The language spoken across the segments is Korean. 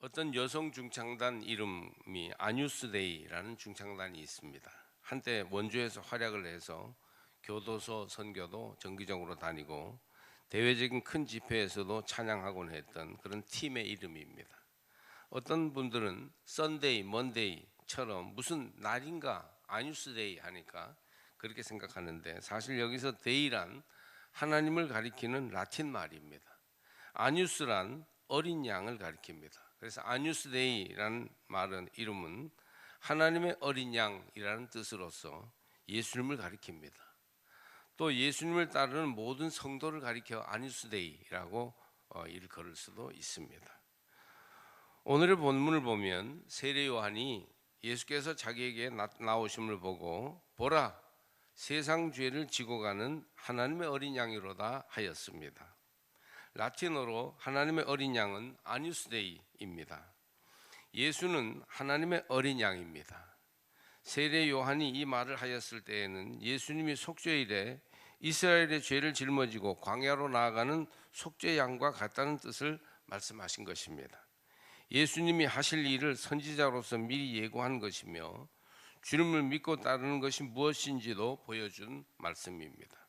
어떤 여성 중창단 이름이 아뉴스데이라는 중창단이 있습니다. 한때 원주에서 활약을 해서 교도소 선교도 정기적으로 다니고 대외적인 큰 집회에서도 찬양하곤 했던 그런 팀의 이름입니다. 어떤 분들은 썬데이, 먼데이처럼 무슨 날인가 아뉴스데이 하니까 그렇게 생각하는데, 사실 여기서 데이란 하나님을 가리키는 라틴 말입니다. 아뉴스란 어린 양을 가리킵니다. 그래서 아뉴스데이라는 말은 이름은 하나님의 어린 양이라는 뜻으로서 예수님을 가리킵니다. 또 예수님을 따르는 모든 성도를 가리켜 아뉴스데이라고 일컬을 수도 있습니다. 오늘의 본문을 보면 세례 요한이 예수께서 자기에게 나오심을 보고 보라, 세상 죄를 지고 가는 하나님의 어린 양이로다 하였습니다. 라틴어로 하나님의 어린 양은 아뉴스데이입니다. 예수는 하나님의 어린 양입니다. 세례 요한이 이 말을 하였을 때에는 예수님이 속죄일에 이스라엘의 죄를 짊어지고 광야로 나아가는 속죄 양과 같다는 뜻을 말씀하신 것입니다. 예수님이 하실 일을 선지자로서 미리 예고한 것이며 주님을 믿고 따르는 것이 무엇인지도 보여준 말씀입니다.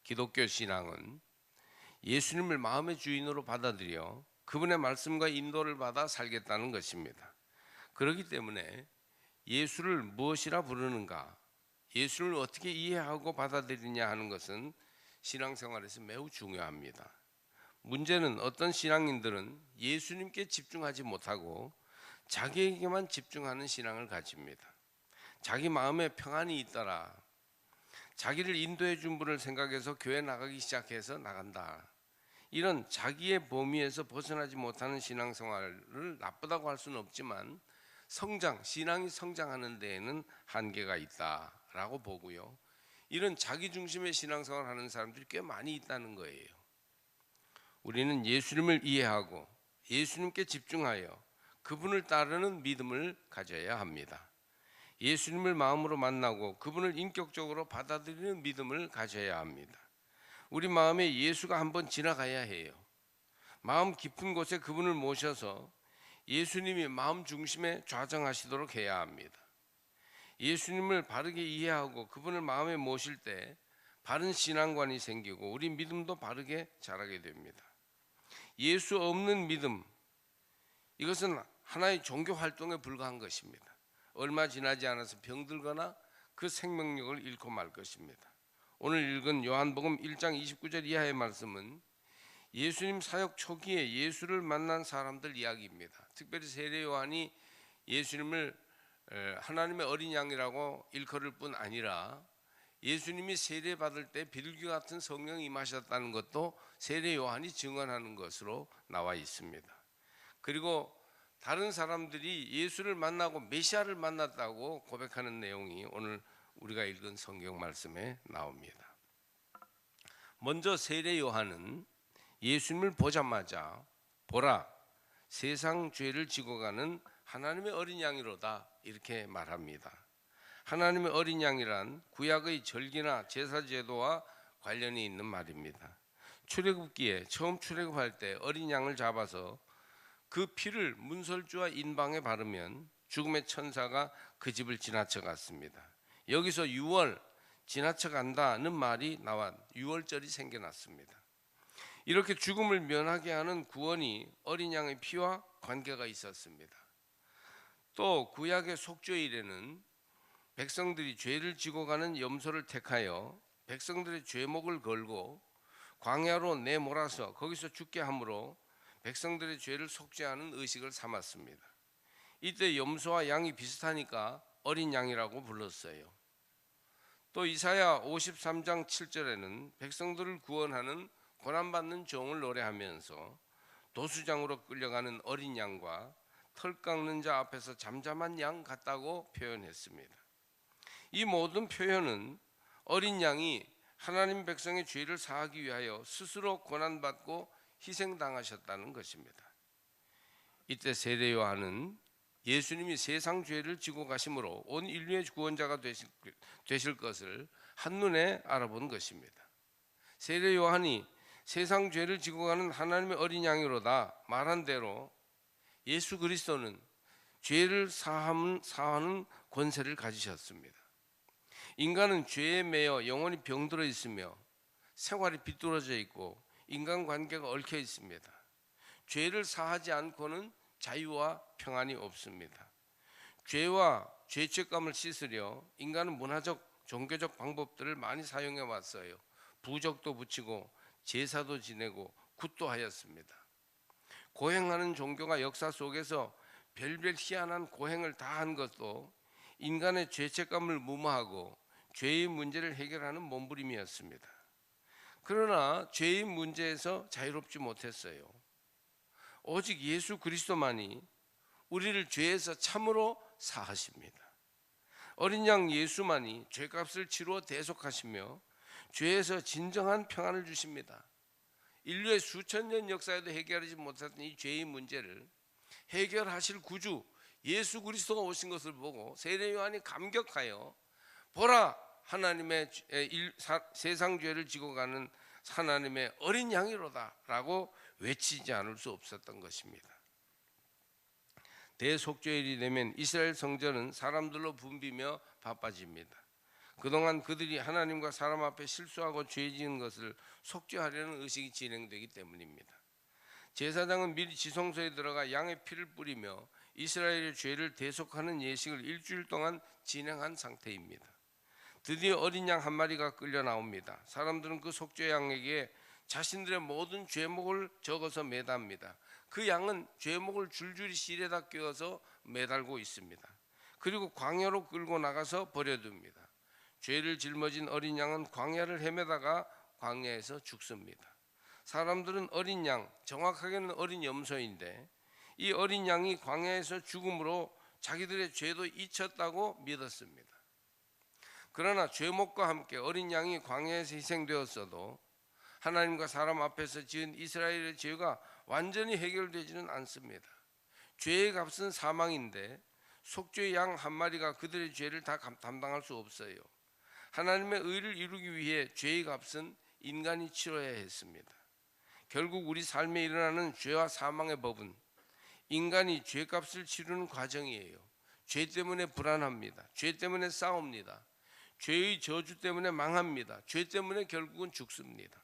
기독교 신앙은 예수님을 마음의 주인으로 받아들여 그분의 말씀과 인도를 받아 살겠다는 것입니다. 그렇기 때문에 예수를 무엇이라 부르는가, 예수를 어떻게 이해하고 받아들이냐 하는 것은 신앙생활에서 매우 중요합니다. 문제는 어떤 신앙인들은 예수님께 집중하지 못하고 자기에게만 집중하는 신앙을 가집니다. 자기 마음에 평안이 있더라, 자기를 인도해 준 분을 생각해서 교회 나가기 시작해서 나간다, 이런 자기의 범위에서 벗어나지 못하는 신앙생활을 나쁘다고 할 수는 없지만 신앙이 성장하는 데에는 한계가 있다라고 보고요. 이런 자기 중심의 신앙생활을 하는 사람들이 꽤 많이 있다는 거예요. 우리는 예수님을 이해하고 예수님께 집중하여 그분을 따르는 믿음을 가져야 합니다. 예수님을 마음으로 만나고 그분을 인격적으로 받아들이는 믿음을 가져야 합니다. 우리 마음에 예수가 한번 지나가야 해요. 마음 깊은 곳에 그분을 모셔서 예수님이 마음 중심에 좌정하시도록 해야 합니다. 예수님을 바르게 이해하고 그분을 마음에 모실 때 바른 신앙관이 생기고 우리 믿음도 바르게 자라게 됩니다. 예수 없는 믿음, 이것은 하나의 종교 활동에 불과한 것입니다. 얼마 지나지 않아서 병들거나 그 생명력을 잃고 말 것입니다. 오늘 읽은 요한복음 1장 29절 이하의 말씀은 예수님 사역 초기에 예수를 만난 사람들 이야기입니다. 특별히 세례 요한이 예수님을 하나님의 어린 양이라고 일컬을 뿐 아니라 예수님이 세례 받을 때 비둘기 같은 성령이 임하셨다는 것도 세례 요한이 증언하는 것으로 나와 있습니다. 그리고 다른 사람들이 예수를 만나고 메시아를 만났다고 고백하는 내용이 오늘 우리가 읽은 성경 말씀에 나옵니다. 먼저 세례 요한은 예수님을 보자마자 보라, 세상 죄를 지고 가는 하나님의 어린 양이로다 이렇게 말합니다. 하나님의 어린 양이란 구약의 절기나 제사 제도와 관련이 있는 말입니다. 출애굽기에 처음 출애굽할 때 어린 양을 잡아서 그 피를 문설주와 인방에 바르면 죽음의 천사가 그 집을 지나쳐 갔습니다. 여기서 유월, 지나쳐 간다는 말이 나와 유월절이 생겨났습니다. 이렇게 죽음을 면하게 하는 구원이 어린 양의 피와 관계가 있었습니다. 또 구약의 속죄일에는 백성들이 죄를 지고 가는 염소를 택하여 백성들의 죄목을 걸고 광야로 내몰아서 거기서 죽게 함으로 백성들의 죄를 속죄하는 의식을 삼았습니다. 이때 염소와 양이 비슷하니까 어린 양이라고 불렀어요. 또 이사야 53장 7절에는 백성들을 구원하는 고난받는 종을 노래하면서 도수장으로 끌려가는 어린 양과 털 깎는 자 앞에서 잠잠한 양 같다고 표현했습니다. 이 모든 표현은 어린 양이 하나님 백성의 죄를 사하기 위하여 스스로 고난받고 희생당하셨다는 것입니다. 이때 세례 요한은 예수님이 세상 죄를 지고 가심으로 온 인류의 구원자가 되실 것을 한눈에 알아본 것입니다. 세례 요한이 세상 죄를 지고 가는 하나님의 어린 양이로다 말한 대로 예수 그리스도는 죄를 사하는 권세를 가지셨습니다. 인간은 죄에 매여 영원히 병들어 있으며 생활이 비뚤어져 있고 인간관계가 얽혀 있습니다. 죄를 사하지 않고는 자유와 평안이 없습니다. 죄와 죄책감을 씻으려 인간은 문화적, 종교적 방법들을 많이 사용해 왔어요. 부적도 붙이고 제사도 지내고 굿도 하였습니다. 고행하는 종교가 역사 속에서 별별 희한한 고행을 다 한 것도 인간의 죄책감을 무마하고 죄의 문제를 해결하는 몸부림이었습니다. 그러나 죄의 문제에서 자유롭지 못했어요. 오직 예수 그리스도만이 우리를 죄에서 참으로 사하십니다. 어린 양 예수만이 죄값을 치루어 대속하시며 죄에서 진정한 평안을 주십니다. 인류의 수천 년 역사에도 해결하지 못했던 이 죄의 문제를 해결하실 구주 예수 그리스도가 오신 것을 보고 세례 요한이 감격하여 보라, 하나님의 세상 죄를 지고 가는 하나님의 어린 양이로다 라고 외치지 않을 수 없었던 것입니다. 대속죄일이 되면 이스라엘 성전은 사람들로 붐비며 바빠집니다. 그동안 그들이 하나님과 사람 앞에 실수하고 죄 지은 것을 속죄하려는 의식이 진행되기 때문입니다. 제사장은 미리 지성소에 들어가 양의 피를 뿌리며 이스라엘의 죄를 대속하는 예식을 일주일 동안 진행한 상태입니다. 드디어 어린 양 한 마리가 끌려 나옵니다. 사람들은 그 속죄 양에게 자신들의 모든 죄목을 적어서 매답니다. 그 양은 죄목을 줄줄이 실에다 끼워서 매달고 있습니다. 그리고 광야로 끌고 나가서 버려둡니다. 죄를 짊어진 어린 양은 광야를 헤매다가 광야에서 죽습니다. 사람들은 어린 양, 정확하게는 어린 염소인데 이 어린 양이 광야에서 죽음으로 자기들의 죄도 잊혔다고 믿었습니다. 그러나 죄목과 함께 어린 양이 광야에서 희생되었어도 하나님과 사람 앞에서 지은 이스라엘의 죄가 완전히 해결되지는 않습니다. 죄의 값은 사망인데 속죄의 양 한 마리가 그들의 죄를 다 담당할 수 없어요. 하나님의 의를 이루기 위해 죄의 값은 인간이 치러야 했습니다. 결국 우리 삶에 일어나는 죄와 사망의 법은 인간이 죄값을 치르는 과정이에요. 죄 때문에 불안합니다. 죄 때문에 싸웁니다. 죄의 저주 때문에 망합니다. 죄 때문에 결국은 죽습니다.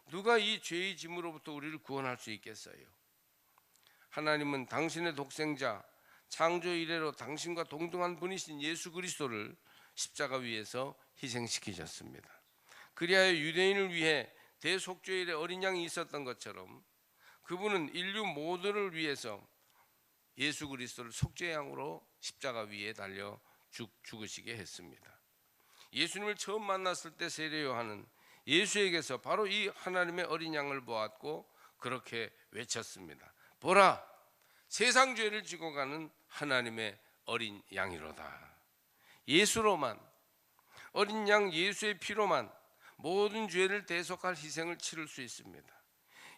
누가 이 죄의 짐으로부터 우리를 구원할 수 있겠어요? 하나님은 당신의 독생자, 창조 이래로 당신과 동등한 분이신 예수 그리스도를 십자가 위에서 희생시키셨습니다. 그리하여 유대인을 위해 대속죄일에 어린 양이 있었던 것처럼 그분은 인류 모두를 위해서 예수 그리스도를 속죄 양으로 십자가 위에 달려 죽으시게 했습니다. 예수님을 처음 만났을 때 세례 요한은 예수에게서 바로 이 하나님의 어린 양을 보았고 그렇게 외쳤습니다. 보라, 세상 죄를 지고 가는 하나님의 어린 양이로다. 예수로만, 어린 양 예수의 피로만 모든 죄를 대속할 희생을 치를 수 있습니다.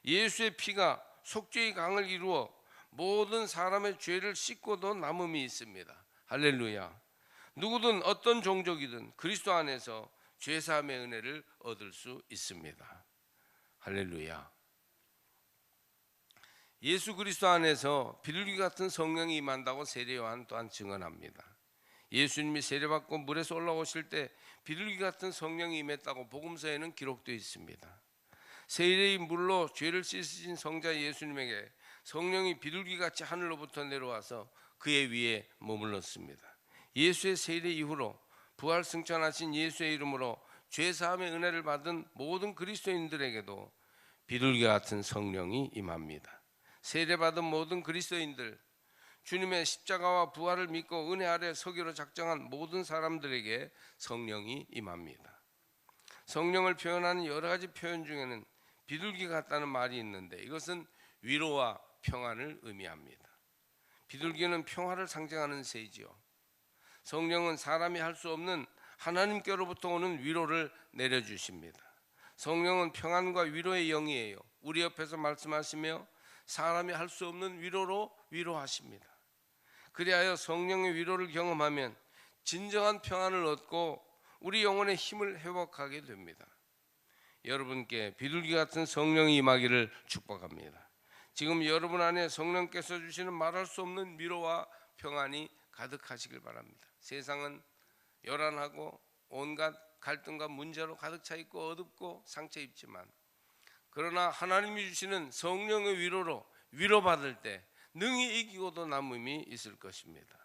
예수의 피가 속죄의 강을 이루어 모든 사람의 죄를 씻고도 남음이 있습니다. 할렐루야. 누구든 어떤 종족이든 그리스도 안에서 죄사함의 은혜를 얻을 수 있습니다. 할렐루야. 예수 그리스도 안에서 비둘기 같은 성령이 임한다고 세례 요한 또한 증언합니다. 예수님이 세례받고 물에서 올라오실 때 비둘기 같은 성령이 임했다고 복음서에는 기록되어 있습니다. 세례의 물로 죄를 씻으신 성자 예수님에게 성령이 비둘기같이 하늘로부터 내려와서 그의 위에 머물렀습니다. 예수의 세례 이후로 부활 승천하신 예수의 이름으로 죄사함의 은혜를 받은 모든 그리스도인들에게도 비둘기 같은 성령이 임합니다. 세례받은 모든 그리스도인들, 주님의 십자가와 부활을 믿고 은혜 아래 서기로 작정한 모든 사람들에게 성령이 임합니다. 성령을 표현하는 여러 가지 표현 중에는 비둘기 같다는 말이 있는데 이것은 위로와 평안을 의미합니다. 비둘기는 평화를 상징하는 새이지요. 성령은 사람이 할 수 없는 하나님께로부터 오는 위로를 내려주십니다. 성령은 평안과 위로의 영이에요. 우리 옆에서 말씀하시며 사람이 할 수 없는 위로로 위로하십니다. 그리하여 성령의 위로를 경험하면 진정한 평안을 얻고 우리 영혼의 힘을 회복하게 됩니다. 여러분께 비둘기 같은 성령이 임하기를 축복합니다. 지금 여러분 안에 성령께서 주시는 말할 수 없는 위로와 평안이 가득하시길 바랍니다. 세상은 요란하고 온갖 갈등과 문제로 가득 차 있고 어둡고 상처 입지만, 그러나 하나님이 주시는 성령의 위로로 위로받을 때 능히 이기고도 남음이 있을 것입니다.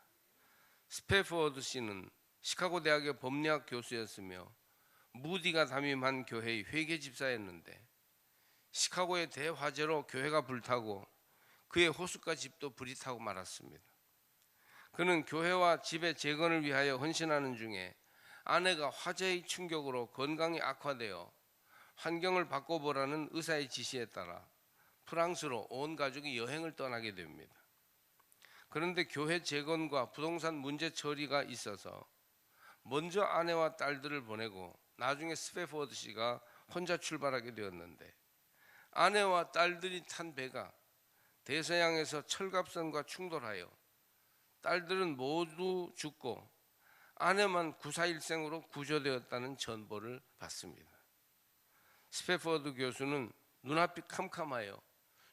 스패포드 씨는 시카고 대학의 법리학 교수였으며 무디가 담임한 교회의 회계 집사였는데, 시카고의 대화재로 교회가 불타고 그의 호숫가 집도 불이 타고 말았습니다. 그는 교회와 집의 재건을 위하여 헌신하는 중에 아내가 화재의 충격으로 건강이 악화되어 환경을 바꿔보라는 의사의 지시에 따라 프랑스로 온 가족이 여행을 떠나게 됩니다. 그런데 교회 재건과 부동산 문제 처리가 있어서 먼저 아내와 딸들을 보내고 나중에 스패포드 씨가 혼자 출발하게 되었는데, 아내와 딸들이 탄 배가 대서양에서 철갑선과 충돌하여 딸들은 모두 죽고 아내만 구사일생으로 구조되었다는 전보를 받습니다. 스패포드 교수는 눈앞이 캄캄하여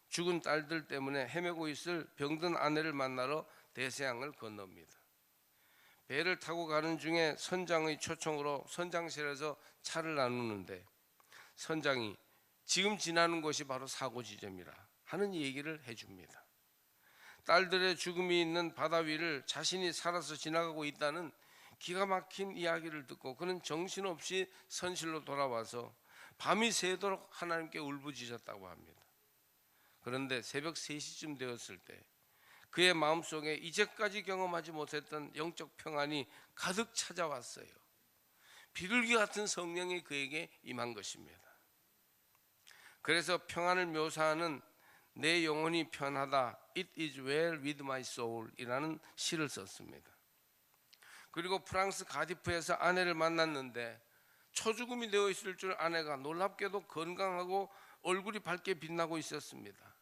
죽은 딸들 때문에 헤매고 있을 병든 아내를 만나러 대서양을 건넙니다. 배를 타고 가는 중에 선장의 초청으로 선장실에서 차를 나누는데, 선장이 지금 지나는 곳이 바로 사고 지점이라 하는 얘기를 해줍니다. 딸들의 죽음이 있는 바다 위를 자신이 살아서 지나가고 있다는 기가 막힌 이야기를 듣고 그는 정신없이 선실로 돌아와서 밤이 새도록 하나님께 울부짖었다고 합니다. 그런데 새벽 3시쯤 되었을 때 그의 마음속에 이제까지 경험하지 못했던 영적 평안이 가득 찾아왔어요. 비둘기 같은 성령이 그에게 임한 것입니다. 그래서 평안을 묘사하는 내 영혼이 편하다, It is well with my soul 이라는 시를 썼습니다. 그리고 프랑스 가디프에서 아내를 만났는데 초죽음이 되어 있을 줄 아내가 놀랍게도 건강하고 얼굴이 밝게 빛나고 있었습니다.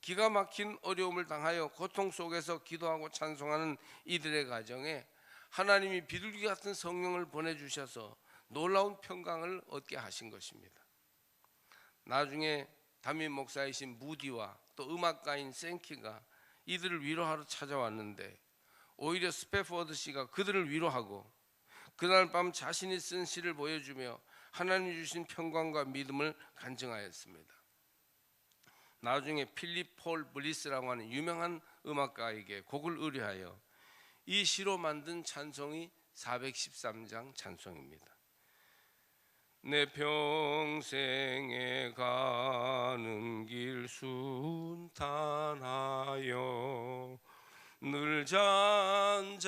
기가 막힌 어려움을 당하여 고통 속에서 기도하고 찬송하는 이들의 가정에 하나님이 비둘기 같은 성령을 보내주셔서 놀라운 평강을 얻게 하신 것입니다. 나중에 담임 목사이신 무디와 또 음악가인 생키가 이들을 위로하러 찾아왔는데, 오히려 스패포드 씨가 그들을 위로하고 그날 밤 자신이 쓴 시를 보여주며 하나님이 주신 평강과 믿음을 간증하였습니다. 나중에 필립 폴 블리스라고 하는 유명한 음악가에게 곡을 의뢰하여 이 시로 만든 찬송이 413장 찬송입니다. 내 평생에 가는 길 순탄하여 늘 잔잔한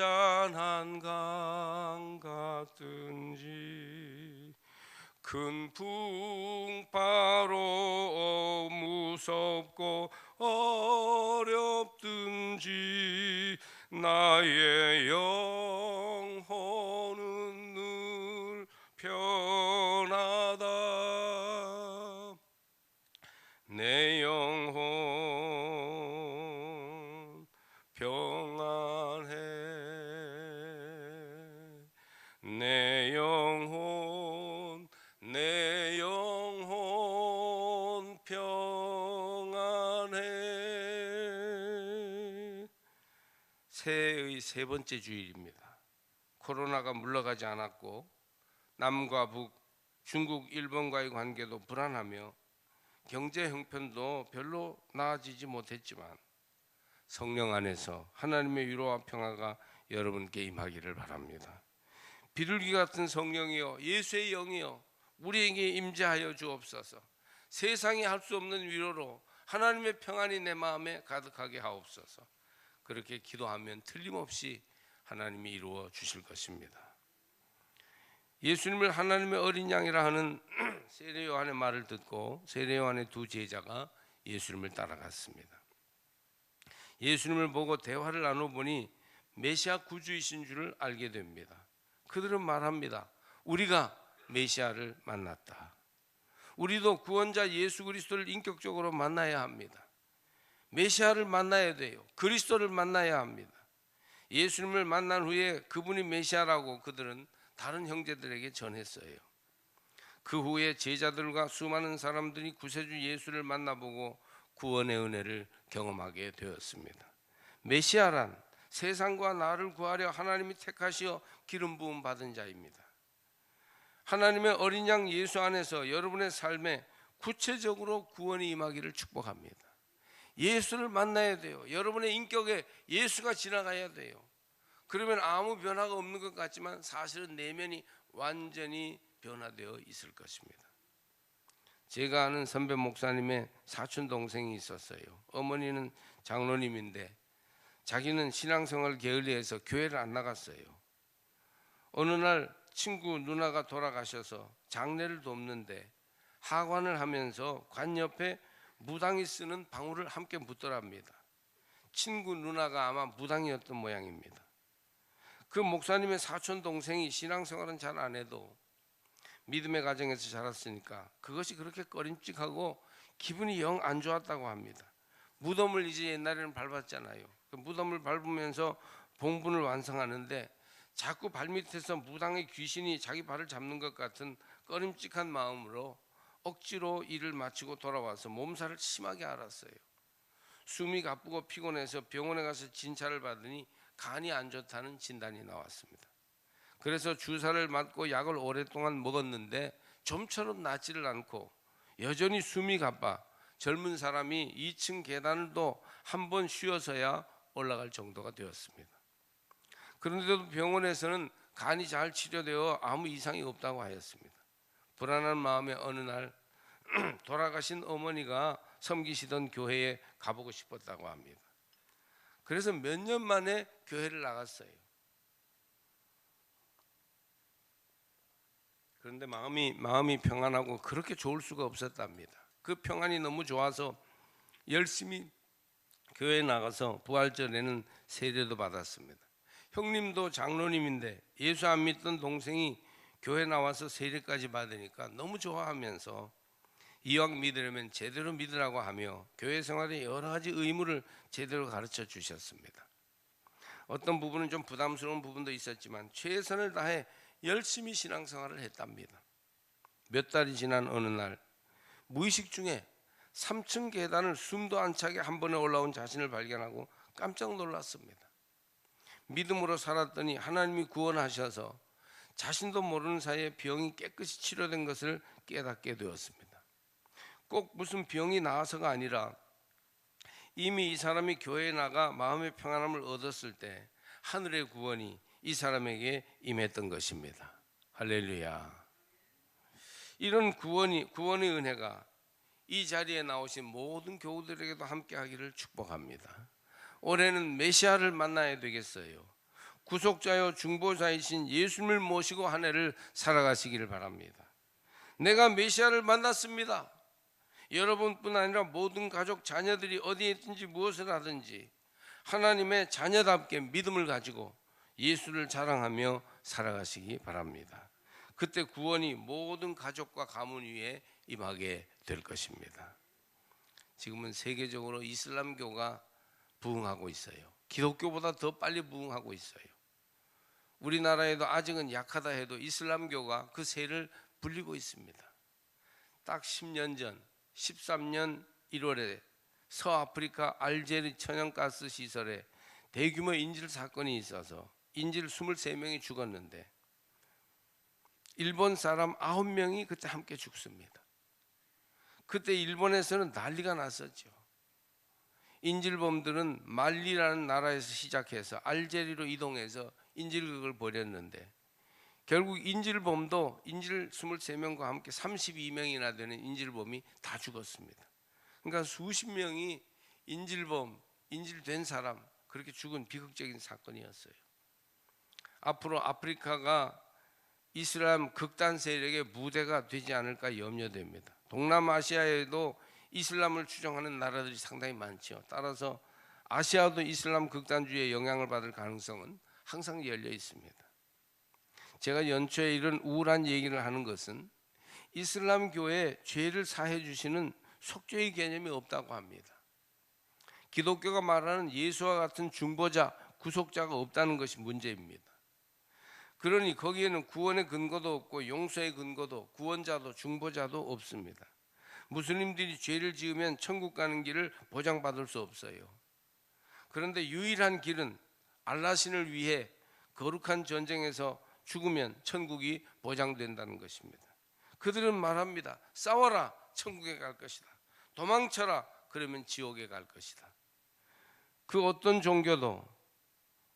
강 같든지 큰 풍파로 무섭고 어렵든지 나의 영혼은 늘 편하다. 내 영혼 평안해. 내 영혼 평안해. 새해의 세 번째 주일입니다. 코로나가 물러가지 않았고 남과 북, 중국, 일본과의 관계도 불안하며 경제 형편도 별로 나아지지 못했지만 성령 안에서 하나님의 위로와 평화가 여러분께 임하기를 바랍니다. 비둘기 같은 성령이여, 예수의 영이여, 우리에게 임재하여 주옵소서. 세상이 할 수 없는 위로로 하나님의 평안이 내 마음에 가득하게 하옵소서. 그렇게 기도하면 틀림없이 하나님이 이루어 주실 것입니다. 예수님을 하나님의 어린 양이라 하는 세례 요한의 말을 듣고 세례 요한의 두 제자가 예수님을 따라갔습니다. 예수님을 보고 대화를 나눠보니 메시아 구주이신 줄을 알게 됩니다. 그들은 말합니다. 우리가 메시아를 만났다. 우리도 구원자 예수 그리스도를 인격적으로 만나야 합니다. 메시아를 만나야 돼요. 그리스도를 만나야 합니다. 예수님을 만난 후에 그분이 메시아라고 그들은 다른 형제들에게 전했어요. 그 후에 제자들과 수많은 사람들이 구세주 예수를 만나보고 구원의 은혜를 경험하게 되었습니다. 메시아란 세상과 나를 구하려 하나님이 택하시어 기름 부음 받은 자입니다. 하나님의 어린 양 예수 안에서 여러분의 삶에 구체적으로 구원이 임하기를 축복합니다. 예수를 만나야 돼요. 여러분의 인격에 예수가 지나가야 돼요. 그러면 아무 변화가 없는 것 같지만 사실은 내면이 완전히 변화되어 있을 것입니다. 제가 아는 선배 목사님의 사촌 동생이 있었어요. 어머니는 장로님인데 자기는 신앙생활 게을리해서 교회를 안 나갔어요. 어느 날 친구 누나가 돌아가셔서 장례를 돕는데 하관을 하면서 관 옆에 무당이 쓰는 방울을 함께 묻더랍니다. 친구 누나가 아마 무당이었던 모양입니다. 그 목사님의 사촌 동생이 신앙생활은 잘 안 해도 믿음의 가정에서 자랐으니까 그것이 그렇게 꺼림칙하고 기분이 영 안 좋았다고 합니다. 무덤을 이제 옛날에는 밟았잖아요. 그 무덤을 밟으면서 봉분을 완성하는데 자꾸 발밑에서 무당의 귀신이 자기 발을 잡는 것 같은 꺼림칙한 마음으로 억지로 일을 마치고 돌아와서 몸살을 심하게 앓았어요. 숨이 가쁘고 피곤해서 병원에 가서 진찰을 받으니 간이 안 좋다는 진단이 나왔습니다. 그래서 주사를 맞고 약을 오랫동안 먹었는데 좀처럼 낫지를 않고 여전히 숨이 가빠 젊은 사람이 2층 계단을 또 한 번 쉬어서야 올라갈 정도가 되었습니다. 그런데도 병원에서는 간이 잘 치료되어 아무 이상이 없다고 하였습니다. 불안한 마음에 어느 날 돌아가신 어머니가 섬기시던 교회에 가보고 싶었다고 합니다. 그래서 몇 년 만에 교회를 나갔어요. 그런데 마음이 평안하고 그렇게 좋을 수가 없었답니다. 그 평안이 너무 좋아서 열심히 교회에 나가서 부활절에는 세례도 받았습니다. 형님도 장로님인데 예수 안 믿던 동생이 교회 나와서 세례까지 받으니까 너무 좋아하면서 이왕 믿으려면 제대로 믿으라고 하며 교회 생활의 여러 가지 의무를 제대로 가르쳐 주셨습니다. 어떤 부분은 좀 부담스러운 부분도 있었지만 최선을 다해 열심히 신앙생활을 했답니다. 몇 달이 지난 어느 날 무의식 중에 3층 계단을 숨도 안 차게 한 번에 올라온 자신을 발견하고 깜짝 놀랐습니다. 믿음으로 살았더니 하나님이 구원하셔서 자신도 모르는 사이에 병이 깨끗이 치료된 것을 깨닫게 되었습니다. 꼭 무슨 병이 나아서가 아니라 이미 이 사람이 교회에 나가 마음의 평안함을 얻었을 때 하늘의 구원이 이 사람에게 임했던 것입니다. 할렐루야. 이런 구원의 은혜가 이 자리에 나오신 모든 교우들에게도 함께 하기를 축복합니다. 올해는 메시아를 만나야 되겠어요. 구속자요 중보자이신 예수님을 모시고 한 해를 살아가시기를 바랍니다. 내가 메시아를 만났습니다. 여러분뿐 아니라 모든 가족 자녀들이 어디에 있든지 무엇을 하든지 하나님의 자녀답게 믿음을 가지고 예수를 자랑하며 살아가시기 바랍니다. 그때 구원이 모든 가족과 가문 위에 임하게 될 것입니다. 지금은 세계적으로 이슬람교가 부흥하고 있어요. 기독교보다 더 빨리 부흥하고 있어요. 우리나라에도 아직은 약하다 해도 이슬람교가 그 세를 불리고 있습니다. 딱 10년 전 13년 1월에 서아프리카 알제리 천연가스 시설에 대규모 인질 사건이 있어서 인질 23명이 죽었는데 일본 사람 9명이 그때 함께 죽습니다. 그때 일본에서는 난리가 났었죠. 인질범들은 말리라는 나라에서 시작해서 알제리로 이동해서 인질극을 벌였는데 결국 인질범도 인질 23명과 함께 32명이나 되는 인질범이 다 죽었습니다. 그러니까 수십 명이 인질된 사람 그렇게 죽은 비극적인 사건이었어요. 앞으로 아프리카가 이슬람 극단 세력의 무대가 되지 않을까 염려됩니다. 동남아시아에도 이슬람을 추종하는 나라들이 상당히 많죠. 따라서 아시아도 이슬람 극단주의의 영향을 받을 가능성은 항상 열려 있습니다. 제가 연초에 이런 우울한 얘기를 하는 것은 이슬람 교회에 죄를 사해 주시는 속죄의 개념이 없다고 합니다. 기독교가 말하는 예수와 같은 중보자, 구속자가 없다는 것이 문제입니다. 그러니 거기에는 구원의 근거도 없고 용서의 근거도 구원자도 중보자도 없습니다. 무슬림들이 죄를 지으면 천국 가는 길을 보장받을 수 없어요. 그런데 유일한 길은 알라신을 위해 거룩한 전쟁에서 죽으면 천국이 보장된다는 것입니다. 그들은 말합니다. 싸워라, 천국에 갈 것이다. 도망쳐라, 그러면 지옥에 갈 것이다. 그 어떤 종교도,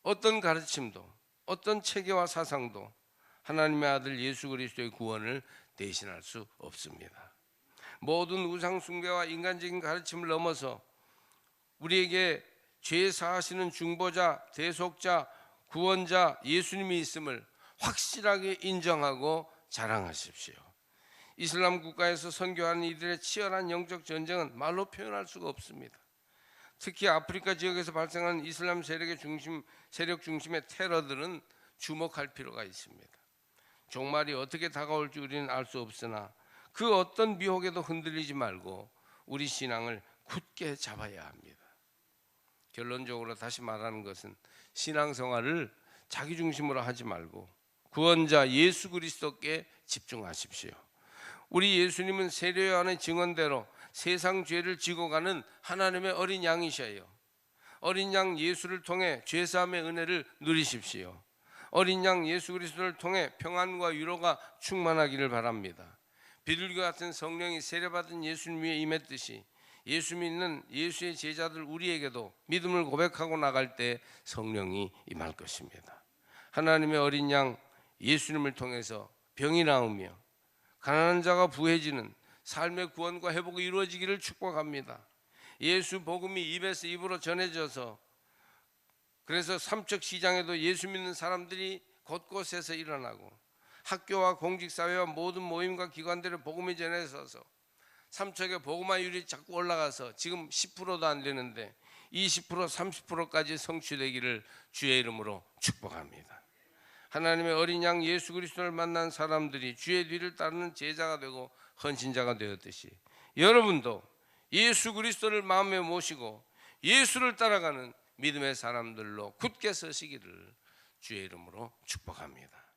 어떤 가르침도, 어떤 체계와 사상도 하나님의 아들 예수 그리스도의 구원을 대신할 수 없습니다. 모든 우상 숭배와 인간적인 가르침을 넘어서 우리에게 죄 사하시는 중보자, 대속자, 구원자 예수님이 있음을 확실하게 인정하고 자랑하십시오. 이슬람 국가에서 선교하는 이들의 치열한 영적 전쟁은 말로 표현할 수가 없습니다. 특히 아프리카 지역에서 발생하는 이슬람 세력 중심의 테러들은 주목할 필요가 있습니다. 종말이 어떻게 다가올지 우리는 알 수 없으나 그 어떤 미혹에도 흔들리지 말고 우리 신앙을 굳게 잡아야 합니다. 결론적으로 다시 말하는 것은 신앙생활을 자기 중심으로 하지 말고 구원자 예수 그리스도께 집중하십시오. 우리 예수님은 세례 요한의 증언대로 세상 죄를 지고 가는 하나님의 어린 양이셔요. 어린 양 예수를 통해 죄사함의 은혜를 누리십시오. 어린 양 예수 그리스도를 통해 평안과 위로가 충만하기를 바랍니다. 비둘기 같은 성령이 세례받은 예수님 위에 임했듯이 예수 믿는 예수의 제자들 우리에게도 믿음을 고백하고 나갈 때 성령이 임할 것입니다. 하나님의 어린 양 예수님을 통해서 병이 나으며 가난한 자가 부해지는 삶의 구원과 회복이 이루어지기를 축복합니다. 예수 복음이 입에서 입으로 전해져서 그래서 삼척 시장에도 예수 믿는 사람들이 곳곳에서 일어나고 학교와 공직사회와 모든 모임과 기관들의 복음이 전해져서 삼척의 복음화율이 자꾸 올라가서 지금 10%도 안 되는데 20%, 30%까지 성취되기를 주의 이름으로 축복합니다. 하나님의 어린 양 예수 그리스도를 만난 사람들이 주의 뒤를 따르는 제자가 되고 헌신자가 되었듯이 여러분도 예수 그리스도를 마음에 모시고 예수를 따라가는 믿음의 사람들로 굳게 서시기를 주의 이름으로 축복합니다.